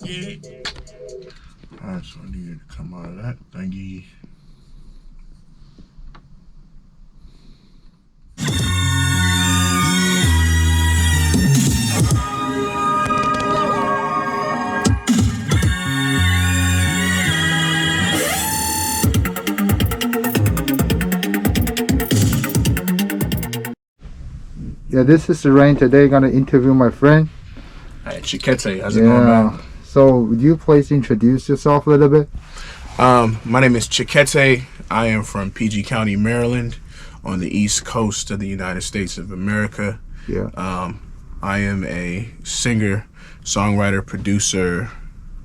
Alright, so I needed to come out of that thingy. Yeah, this is Rain. Today, gonna interview my friend. Hey, cheakaity. How's it going, man? So, would you please introduce yourself a little bit? My name is cheakaity. I am from PG County, Maryland, on the East Coast of the United States of America. Yeah. I am a singer, songwriter, producer,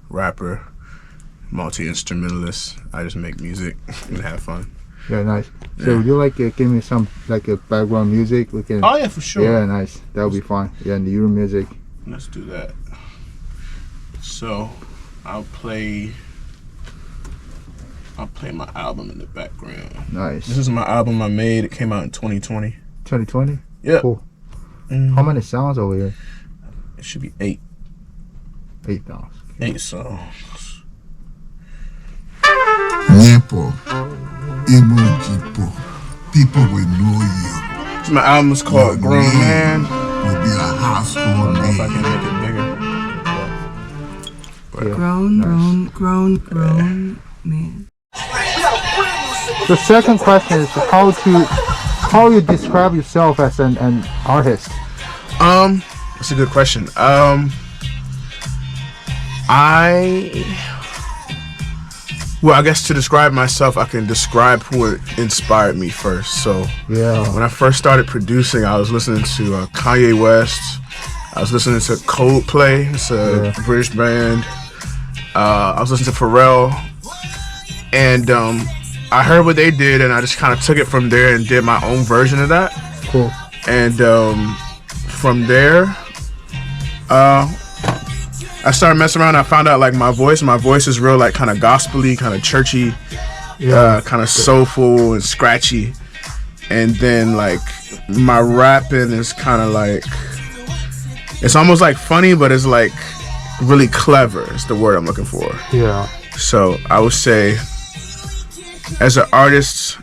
rapper, multi-instrumentalist. I just make music and have fun. Yeah, nice. So would you like to give me some like a background music? We can. Oh yeah, for sure. Yeah, nice. That would be fun. Yeah, and your music. Let's do that. So, I'll play my album in the background. Nice. This is my album I made. It came out in 2020. 2020. Yeah. Cool. How many songs over here? It should be 8. 8 songs. 8 songs. Nepo, Emo people will know you. My album is called Grown Man. Will be a household I don't know name. if I can make it bigger. Yeah. Grown man. The second question is how you describe yourself as an artist. That's a good question. I guess to describe myself, I can describe who inspired me first. So Yeah. when I first started producing, I was listening to Kanye West. I was listening to Coldplay. It's a British band. I was listening to Pharrell. And I heard what they did, and I just kind of took it from there and did my own version of that. Cool. And from there, I started messing around. I found out like my voice is real like kind of gospel-y, kind of churchy, kind of soulful and scratchy. And then like my rapping is kind of like, it's almost like funny, but it's like really clever is the word I'm looking for. Yeah. So I would say as an artist,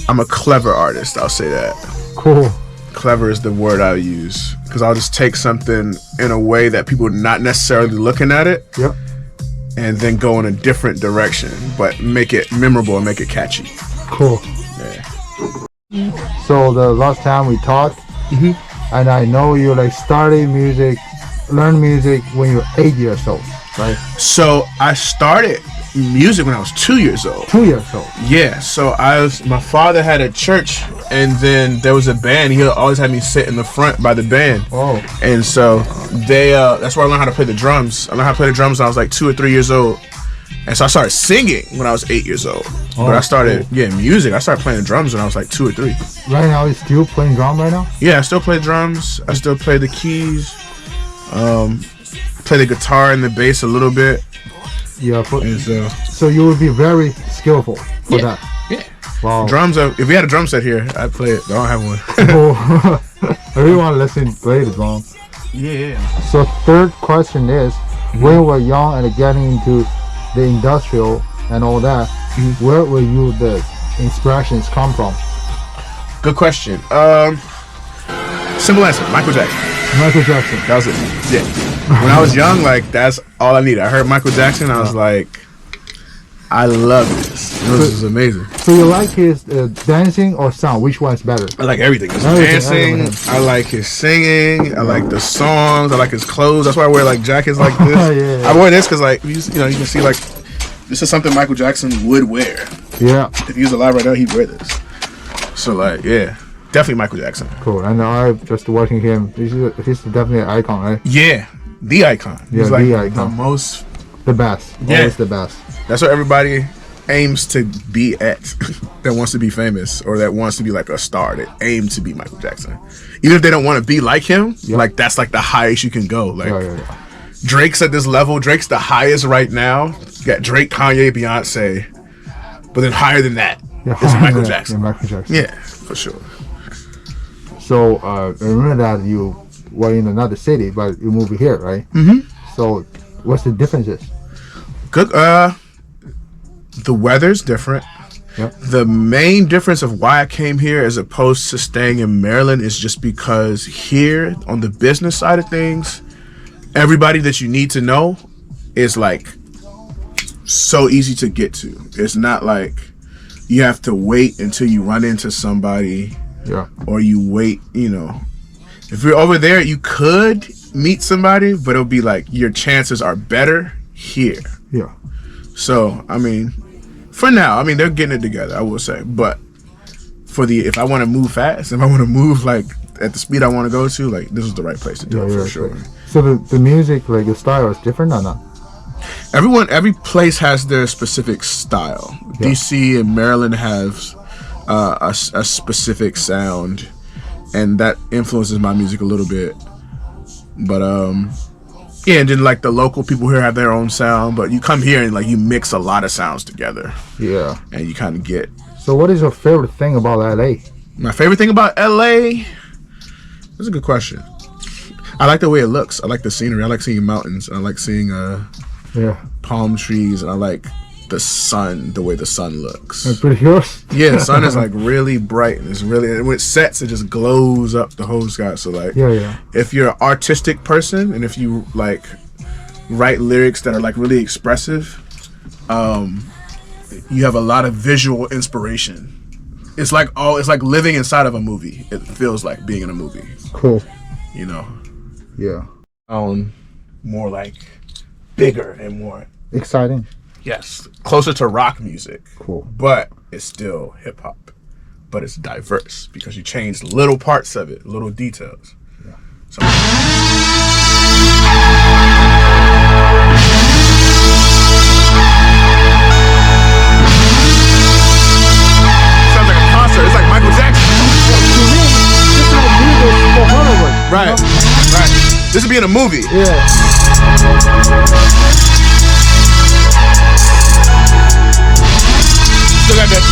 I'm a clever artist. I'll say that. Cool. Clever is the word I'll use, because I'll just take something in a way that people are not necessarily looking at it, Yep. and then go in a different direction, but make it memorable and make it catchy. Cool. Yeah. So the last time we talked, and I know you like learn music when you're 8 years old, right? So I started music when I was 2 years old. 2 years old. Yeah, so my father had a church, and then there was a band. He always had me sit in the front by the band. Oh. And so that's where I learned how to play the drums. I learned how to play the drums when I was like 2 or 3 years old. And so I started singing when I was 8 years old. Oh, but I started, music. I started playing the drums when I was like 2 or 3. Right now, you still playing drum right now? Yeah, I still play drums. I still play the keys. Play the guitar and the bass a little bit. Yeah. And So you would be very skillful for that. Yeah. Wow. Drums. If we had a drum set here, I'd play it. I don't have one. Oh. I really want to listen play the drum. Yeah. So third question is, when you were young and getting into the industrial and all that, where were the inspirations come from? Good question. Simple answer. Michael Jackson. Michael Jackson. That was it. Yeah. When I was young, like that's all I needed. I heard Michael Jackson. I was like, I love this. This is amazing. So you like his dancing or song? Which one is better? I like everything. His dancing. I like his singing. I like the songs. I like his clothes. That's why I wear like jackets like this. Yeah. I wear this because like you can see like this is something Michael Jackson would wear. Yeah. If he was alive right now, he'd wear this. So like definitely Michael Jackson. Cool. And I'm just watching him. He's definitely an icon, right? Yeah, the icon. Yeah, He's like the icon. The best. Yeah. Always the best. That's what everybody aims to be at that wants to be famous or that wants to be like a star. They aim to be Michael Jackson. Even if they don't want to be like him, like that's like the highest you can go. Like Drake's at this level. Drake's the highest right now. You got Drake, Kanye, Beyonce. But then higher than that is Michael Jackson. Michael Jackson. Yeah, for sure. So I remember that you were in another city, but you moved here, right? So, what's the differences? Good. The weather's different. Yep. The main difference of why I came here as opposed to staying in Maryland is just because here on the business side of things, everybody that you need to know is like so easy to get to. It's not like you have to wait until you run into somebody, or you wait, you know. If you're over there, you could meet somebody, but it'll be like your chances are better here. Yeah. So, I mean, for now, I mean, they're getting it together, I will say. But if I want to move fast, if I want to move like at the speed I want to go to, like this is the right place to do it for sure. So the music, like the style is different or not? Every place has their specific style. Yeah. DC and Maryland have a specific sound, and that influences my music a little bit. But yeah, and then like the local people here have their own sound, but you come here and like you mix a lot of sounds together. Yeah. And you kind of get. So what is your favorite thing about LA? My favorite thing about LA? That's a good question. I like the way it looks. I like the scenery. I like seeing mountains. I like seeing palm trees, and I like the sun, the way the sun looks. That's pretty yours. Yeah, the sun is like really bright, and it's really, and when it sets, it just glows up the whole sky. So like, if you're an artistic person, and if you like write lyrics that are like really expressive, you have a lot of visual inspiration. It's like living inside of a movie. It feels like being in a movie. Cool. You know. Yeah. More like bigger and more exciting. Yes, closer to rock music. Cool. But it's still hip hop. But it's diverse because you change little parts of it, little details. Yeah. So. Sounds like a concert. It's like Michael Jackson. This is like music for Hollywood. Right. Right. This would be in a movie. Yeah. Still got that.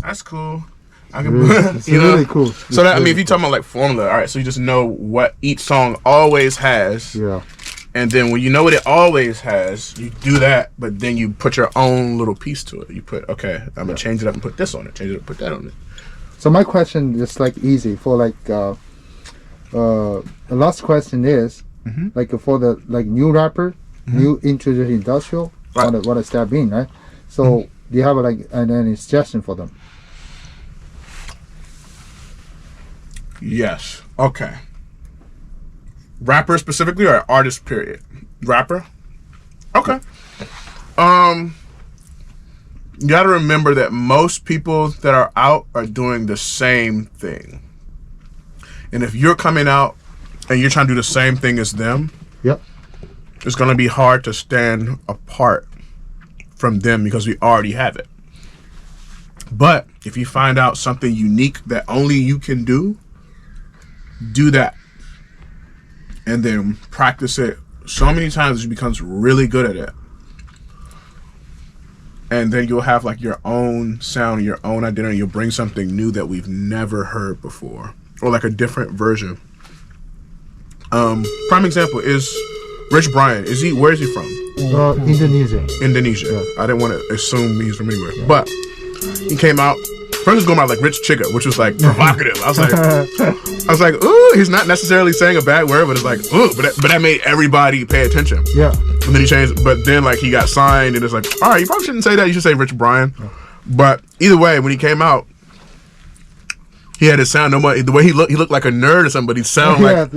That's cool. I can, it's really cool. So that, I mean, if you're talking about like formula, all right, so you just know what each song always has. Yeah. And then when you know what it always has, you do that, but then you put your own little piece to it. You put, okay, I'm gonna change it up and put this on it, change it up, put that on it. So my question is like easy for like the last question is like for the like new rapper, new into the industrial, what is that mean, right? So do you have like any suggestion for them? Yes. Okay. Rapper specifically or artist period? Rapper? Okay. You gotta remember that most people that are out are doing the same thing. And if you're coming out and you're trying to do the same thing as them, it's gonna be hard to stand apart from them because we already have it. But if you find out something unique that only you can do that. And then practice it so many times it becomes really good at it. And then you'll have like your own sound, your own identity. You'll bring something new that we've never heard before. Or like a different version. Prime example is Rich Brian. Where is he from? Indonesia. Yeah. I didn't want to assume he's from anywhere. But he came out. First was going about like Rich Chicka, which was like provocative. I was like, ooh, he's not necessarily saying a bad word, but it's like, ooh, but that made everybody pay attention. Yeah. And then he changed, but then like he got signed, and it's like, all right, you probably shouldn't say that. You should say Rich Brian. But either way, when he came out, he had his sound. The way he looked like a nerd or something. But he sounded like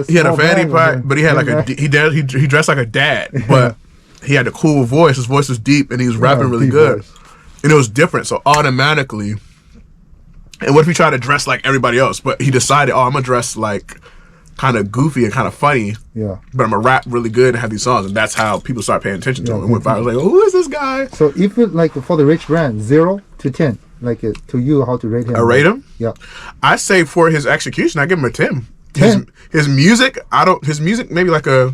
he had a fanny pack, but he had like he dressed like a dad, but he had a cool voice. His voice was deep, and he was rapping really good. Voice. And it was different, so automatically. And what if he tried to dress like everybody else? But he decided, I'm gonna dress like kind of goofy and kind of funny. Yeah. But I'm a rap really good and have these songs, and that's how people start paying attention to him. And went viral. Like, oh, who is this guy? So if it, like for the Rich Brand, 0 to 10, like to you, how to rate him? I rate him? Yeah. I say for his execution, I give him a 10. 10? His music, his music maybe like the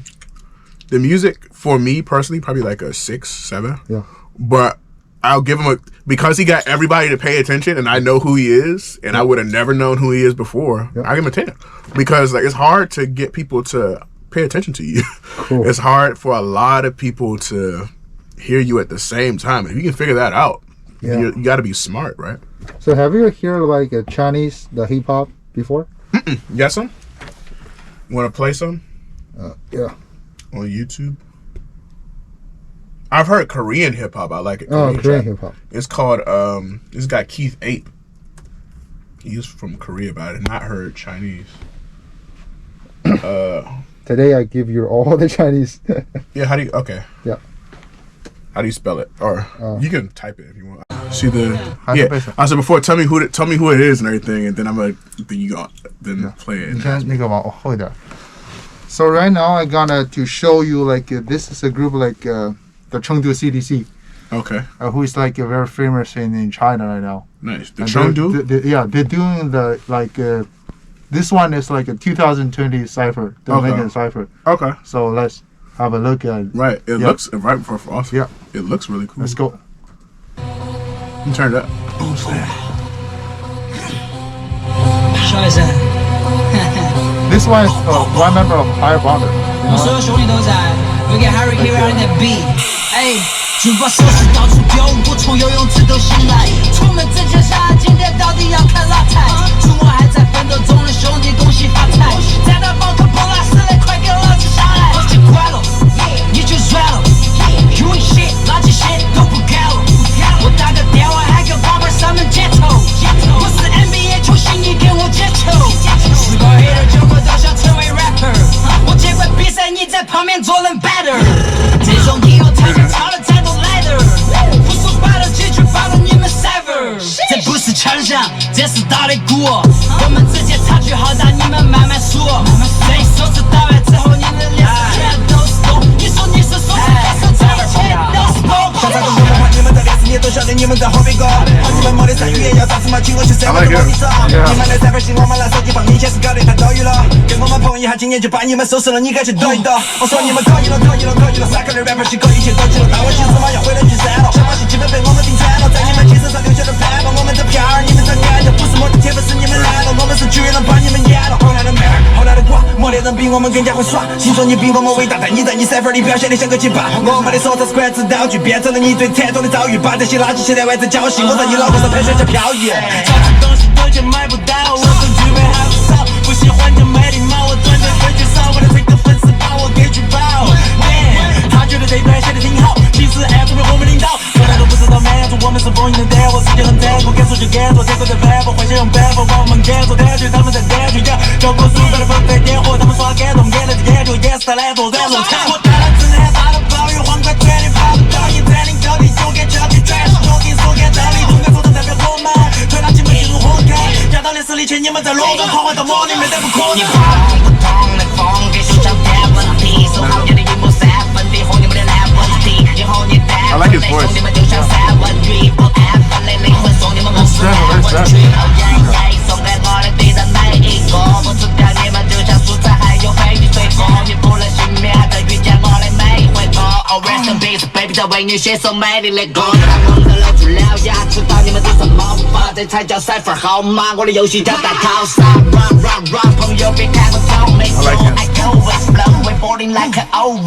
music for me personally, probably like a 6, 7. Yeah. But I'll give him because he got everybody to pay attention and I know who he is and I would have never known who he is before. Yeah. I give him a 10 because like it's hard to get people to pay attention to you. Cool. It's hard for a lot of people to hear you at the same time. If you can figure that out, you got to be smart, right? So have you heard like a Chinese, the hip hop before? You got some? Want to play some? Yeah. On YouTube? I've heard Korean hip hop. I like it. Korean hip hop. It's called this guy Keith Ape. He's from Korea, but I had not heard Chinese. Today I give you all the Chinese. Yeah, how do you Yeah. How do you spell it? Or you can type it if you want. See I said before, tell me who it is and everything, and then I'm like, then play it. So right now I'm gonna to show you like this is a group like the Chengdu CDC. Okay. Who is like very famous in China right now. Nice. The Chengdu? They're doing the like this one is like a 2020 cipher, the Lincoln cipher. Okay. So let's have a look at it. It looks right for us. Yeah. It looks really cool. Let's go. You turn it up. Oh snap. This one is one member of Higher Bonder. 所有兄弟都在 We get Harry K on the beat 哎就把手势到处丢我从游泳池都醒来出门之前下今天到底要看拉菜周末还在奋斗中的兄弟恭喜发财在那帮可碰拉丝嘞快给老子下来就快了你就帅了 You ain't shit 垃圾 shit 都不干了我打个电话还给宝贝上门接头我是 NBA 球星你给我接球4个黑的9个都想成为 rapper 我接管比赛你在旁边做人 better 这种音乐太像超了战斗 ladder 不说白了几句把了你们 sever 这不是强项这是打的鼓我们之间差距好大你们慢慢数这一手指打完之后你的脸全都是洞你说你是说手这一切都是洞想唱中国的话你们在电视也都晓得你们在后面歌好你们没得善语言要打什么请我去社会的模拟者你们的3分信我们拿手机放你显示搞得太多余了跟我们碰一下今年就把你们收拾了你该去抖一抖我说你们可以了3个人 rapper 是可以去抖起了但我其实嘛要回来聚散了小把戏基本被我们顶惨了在你们肩身上留下的斑吧我们这片儿你们这干的不是我的天分是你们来了我们是巨人把你们演了后来的妹儿后来的我没得人比我们更加会耍听说你比我们伟大但你在你3分里表现得像个鸡巴我没得说这是管制道具变成了你最惨痛的遭遇把这些垃圾写在外在交心我在你脑壳上喷水叫飘逸这些东西都钱买不到我都具备还不少不喜欢就没礼貌我专门会介绍我的这个粉丝把我给举报他觉得这段写得挺好其实还不如我们领导从来都不知道满足我们是风云的蛋我世界很残酷敢说就敢做这个在反驳幻想用办法把我们赶走感觉他们在单纯讲教科书上的分配点火他们耍感动眼泪的研究也是他来做软弱我大了真的还大了暴雨黄瓜团里发不到你占领高地就该交替转是我跟你说干道理总该说的代表我们推拉进门进入火坑加到历史里前你们在笼中破坏到魔里面再不可能你怕不同的风格就像单问题守好你的荧幕3分地和你们的烂问题以后你单分类兄弟们就像三文鱼不安分类灵魂送你们梦是安稳区送给我的敌人每一个我吃掉你们就像蔬菜还有飞机水果你不能幸免的遇见我的每一回合 Oh rest in peace baby 在为你写首美丽的歌大风都露出了牙知道你们是什么吧这才叫cipher号码我的游戏叫大逃杀 Run run run 朋友别看我倒霉 I always blow we falling like an OVO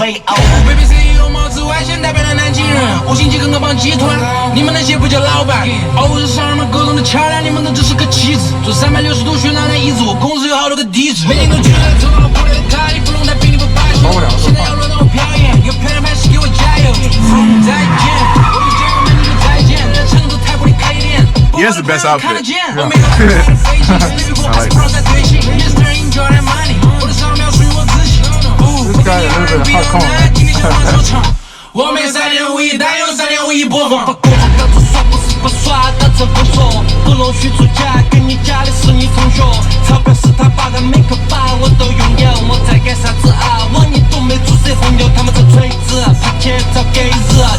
Baby CEO 帽子外显代表了南京人5星级跟个帮集团你们那些不叫老板欧日商人们沟通的桥梁你们的只是个棋子做360度旋转的椅子我公司有好多个地址每天都觉得头脑不累卡里不弄太平你不发现现在要轮到我表演有漂亮拍戏给我加油再见我的家人们你们再见在成都太古里开店 He has the best outfit. This guy is a little bit hardcore. 我每3.51单用3.51播放把工作当作耍不是不耍当真不错不容许出假跟你假的是你同学钞票是他爸的每个把我都拥有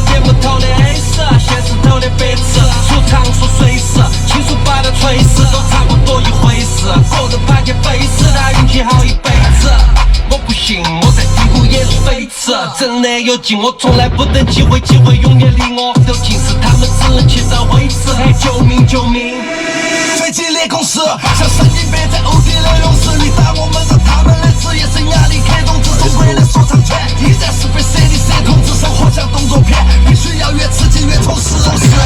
点不透的 A 色，现实头的白痴，说唱说随时，亲属把它锤死，都差不多一回事。个人盘结face，他运气好一辈子。我不信，我在低谷也是飞驰，真的有劲，我从来不等机会，机会永远离我都近，是他们只气早挥斥，嘿，救命救命！最激烈攻势，像神经病在 OD 的勇士，你打我们让他们的职业生涯里开动这首鬼的说唱圈，依然是被 CDC 统治，生活像动作片，必须要越刺激越充实，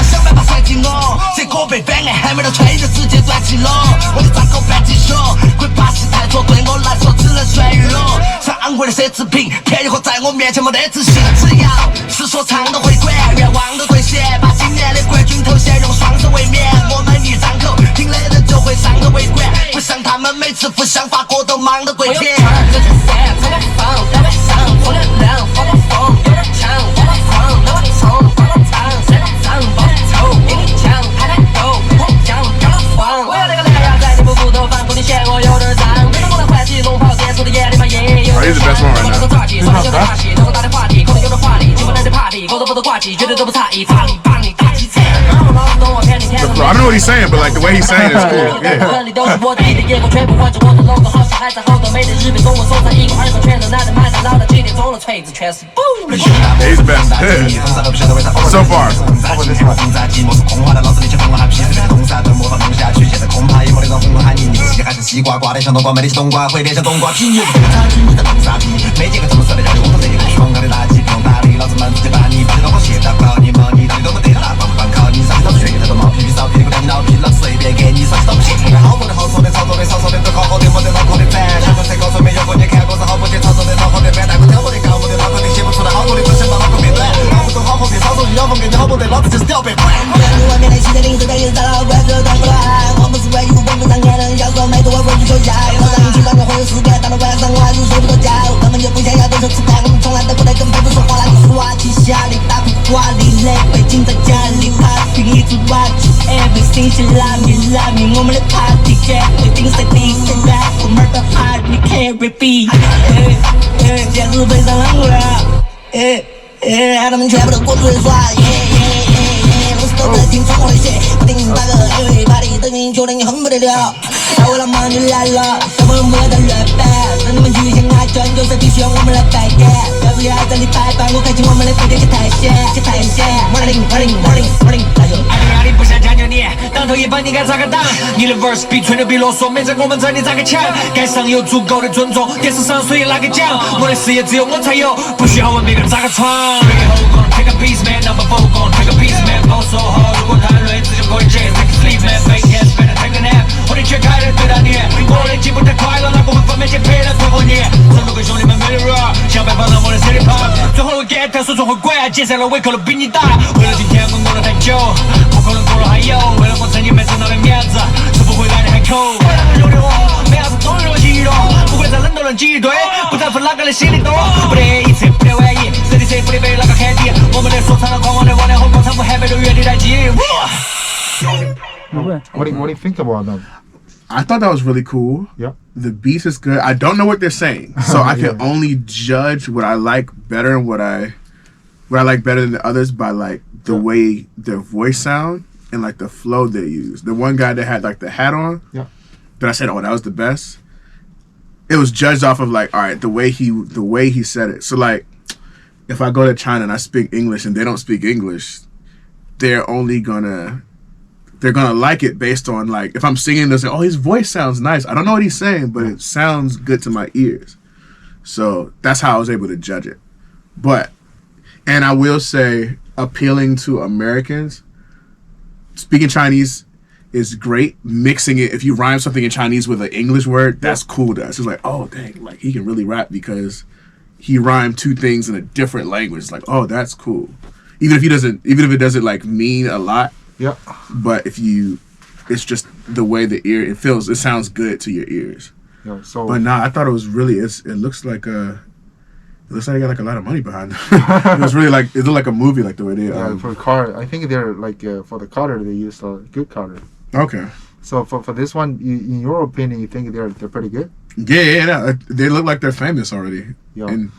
想办法塞进我，这个被翻案还没到吹就直接断气了，我的张口半鸡胸，鬼把戏太多，对我来说只能选娱乐，上昂贵的奢侈品，便宜货在我面前没得自信，只要是说唱都会管，愿望都兑现，把今年的冠军头衔用双手卫冕，我们一张口，听的人就会上头围观，不像他们每次互相发歌都忙得跪舔。这就散，这个放，在晚上，风凉凉，发发疯，有点强，发发狂，那么冲，发发长，谁都长，爆头，比你强，还太逗，我讲飘了慌。我要那个蓝牙在你不斧头，反正你嫌我有点脏，别让我来唤起龙袍电视的眼里把夜有点香。我那个抓起，手里有点把戏，能够打的话题，口里有点话题，进不来的 party，狗都不得挂起，绝对都不差一，把你把你打起菜。I don't know what he's saying, but like the way he's saying it is cool. Yeah. He's the best. So far. Love me， 我们的 party 绝对顶在第一个 rap， 我们的 heart 你 carry beat， 现实非常冷酷，他们全部都过出来耍，老师都在听从我的写，不停打个 everybody， 等于觉得你很不得了，大胃老妈就来了，小朋友不要再乱摆，让你们去向他转，就是必须要我们来扮演，要不要这里摆摆，我开启我们的飞碟去探险，去探险，morning， 那就2020不想将就你，当头一棒你该咋个挡？你的 verse 比吹牛比啰嗦，没在我们这里咋个抢？该上有足够的尊重，电视上谁拿个奖？我的事业只有我才有，不需要问别个咋个闯。Take a piece man, number 4 gone. Take a piece man, go so hard. 如果太累，自就过去 Take a sleep man, fake hands, better take a nap. 我的缺开的对待你，我的进步太快了，那部分方面先配了退回你。成都跟兄弟们没得热，想办法让我的 city pop。最后我 get 说总会管，接下来胃口都比你大。为了今天我熬了太久，不可能过了还有。为了我曾经没挣到的面子，是不会来的海口。为了兄弟我，没啥子终于我激动，不会再冷都能挤一堆，不在乎哪个的心里多，不得一次不得万一，CDC 不得被哪个看低。我们的说唱的狂妄的忘了后广场舞还没都原地待机。What do you think about them? I thought that was really cool. Yeah. The beat is good. I don't know what they're saying, so I can only judge what I like better and what I like better than the others by like the way their voice sound and like the flow they use. The one guy that had like the hat on, that I said, oh, that was the best. It was judged off of like, all right, the way he said it. So like, if I go to China and I speak English and they don't speak English, they're gonna like it based on like, if I'm singing this, oh, his voice sounds nice. I don't know what he's saying, but it sounds good to my ears. So that's how I was able to judge it. And I will say, appealing to Americans, speaking Chinese is great. Mixing it, if you rhyme something in Chinese with an English word, that's cool to us. It's like, oh dang, like he can really rap because he rhymed two things in a different language. It's like, oh, that's cool. Even if it doesn't like mean a lot. Yeah. But it's just the way the ear, it sounds good to your ears. Yeah. So. But nah, I thought it was really, it looks like they got like a lot of money behind them. It was really like, it looked like a movie, like the way they. Yeah, for car, I think they're like for the color they use a good color. Okay. So for this one, in your opinion, you think they're pretty good? Yeah, they look like they're famous already. Yeah. And